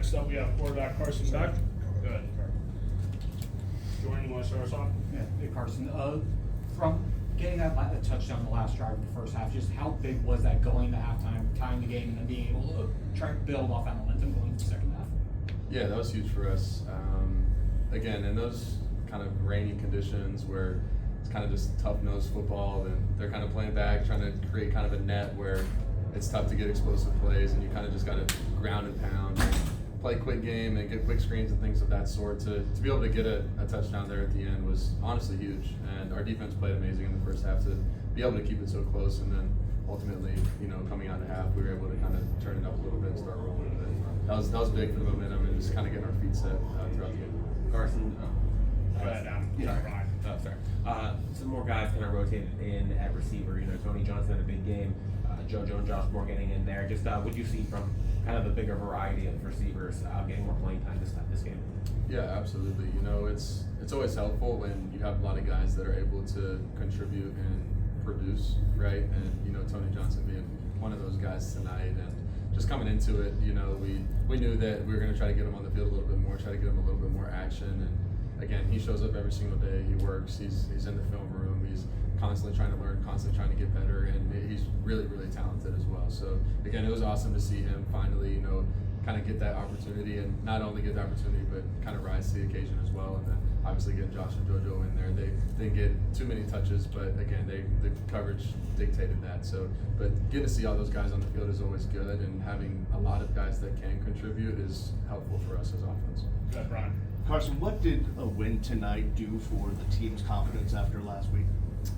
Next up, we have quarterback Carson Beck. Good. Jordan, you want to start us off? Yeah, hey Carson, from getting that touchdown in the last drive of the first half, just how big was that going to halftime, tying the game, and then being able to try to build off that momentum going into the second half? Yeah, that was huge for us. Again, in those kind of rainy conditions where it's kind of just tough-nosed football, and they're kind of playing back, trying to create kind of a net where it's tough to get explosive plays, and you kind of just got to ground and pound and play quick game and get quick screens and things of that sort. To be able to get a touchdown there at the end was honestly huge, and our defense played amazing in the first half to be able to keep it so close, and then ultimately, coming out of half, we were able to kind of turn it up a little bit and start rolling. But that was big for the momentum and just kind of getting our feet set throughout the game. Carson, Go ahead, sorry, Ryan. sorry. Some more guys kind of rotated in at receiver. Tony Johnson had a big game. JoJo and Josh Moore getting in there. Just what you see from kind of the bigger variety of receivers getting more playing time this game? Yeah, absolutely. It's always helpful when you have a lot of guys that are able to contribute and produce, right? And Tony Johnson being one of those guys tonight, and just coming into it, we knew that we were going to try to get him on the field a little bit more, try to get him a little bit more action. And again, he shows up every single day. He works. He's in the film room. He's constantly trying to learn, constantly trying to get better, and he's really, really talented as well. So again, it was awesome to see him finally, kind of get that opportunity, and not only get the opportunity, but kind of rise to the occasion as well. And then obviously getting Josh and JoJo in there, they didn't get too many touches, but again, the coverage dictated that. So, but getting to see all those guys on the field is always good, and having a lot of guys that can contribute is helpful for us as offense. Good, Brian. Carson, what did a win tonight do for the team's confidence after last week?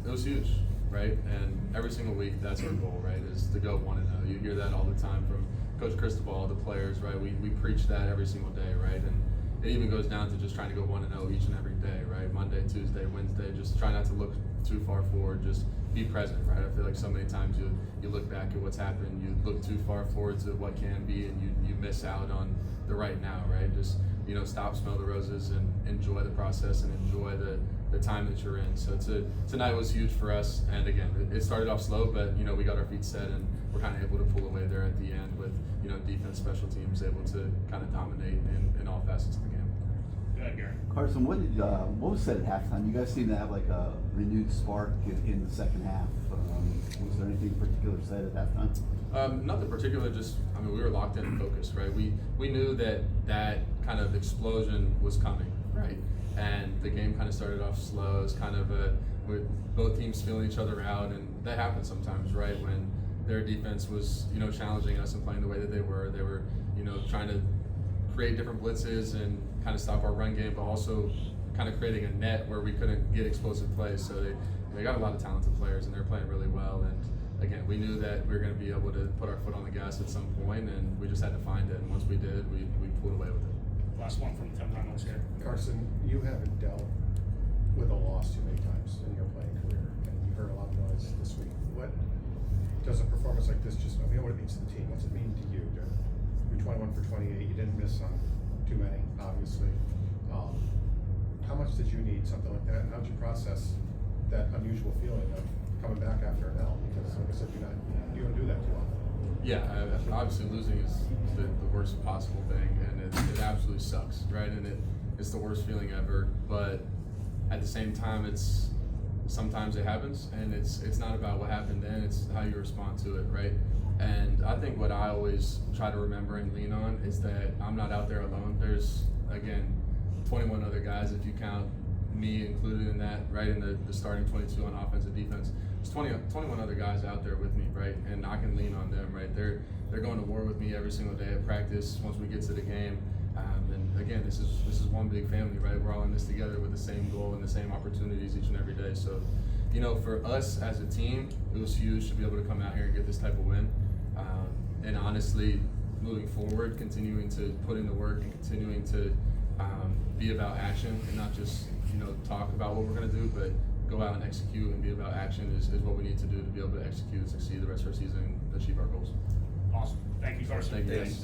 It was huge, right? And every single week, that's our goal, right? Is to go 1-0. You hear that all the time from Coach Cristobal, the players, right? We preach that every single day, right? And it even goes down to just trying to go 1-0 each and every day, right? Monday, Tuesday, Wednesday. Just try not to look too far forward. Just be present, right? I feel like so many times you look back at what's happened, you look too far forward to what can be, and you miss out on the right now, right? Just stop, smell the roses, and enjoy the process and enjoy the time that you're in. So tonight was huge for us, and again, it started off slow, but we got our feet set, and we're kind of able to pull away there at the end with defense, special teams able to kind of dominate in all facets of the game. Good, Gary. Carson, what was said at halftime? You guys seem to have like a renewed spark in the second half. Was there anything particular said at halftime? Nothing particular. Just we were locked in and focused, right? We knew that kind of explosion was coming, right? And the game kind of started off slow. It was kind of with both teams feeling each other out, and that happens sometimes, right? When their defense was challenging us and playing the way that they were trying to create different blitzes and kind of stop our run game, but also kind of creating a net where we couldn't get explosive plays. So they got a lot of talented players, and they're playing really well. And again, we knew that we were going to be able to put our foot on the gas at some point, and we just had to find it. And once we did, we pulled away with it. Last one from Tim Reynolds here. Carson, you haven't dealt with a loss too many times in your playing career, and you heard a lot of noise this week. What does a performance like this we know what it means to the team. What's it mean to you? You're 21 for 28. You didn't miss on too many, obviously. How much did you need something like that, and how did you process that unusual feeling of coming back after an L? Because, like I said, you don't do that too often. Yeah, obviously losing is the worst possible thing, and it absolutely sucks, right? And it's the worst feeling ever. But at the same time, sometimes it happens, and it's not about what happened then; it's how you respond to it, right? And I think what I always try to remember and lean on is that I'm not out there alone. There's 21 other guys if you count me included in that, right? In the starting 22 on offense and defense. There's 21 other guys out there with me, right? And I can lean on them, right? They're going to war with me every single day at practice once we get to the game. And again, this is one big family, right? We're all in this together with the same goal and the same opportunities each and every day. So, for us as a team, it was huge to be able to come out here and get this type of win. And honestly, moving forward, continuing to put in the work and continuing to be about action and not just talk about what we're going to do, but go out and execute and be about action is what we need to do to be able to execute and succeed the rest of our season and achieve our goals. Awesome. Thank you, Carson. Thank you.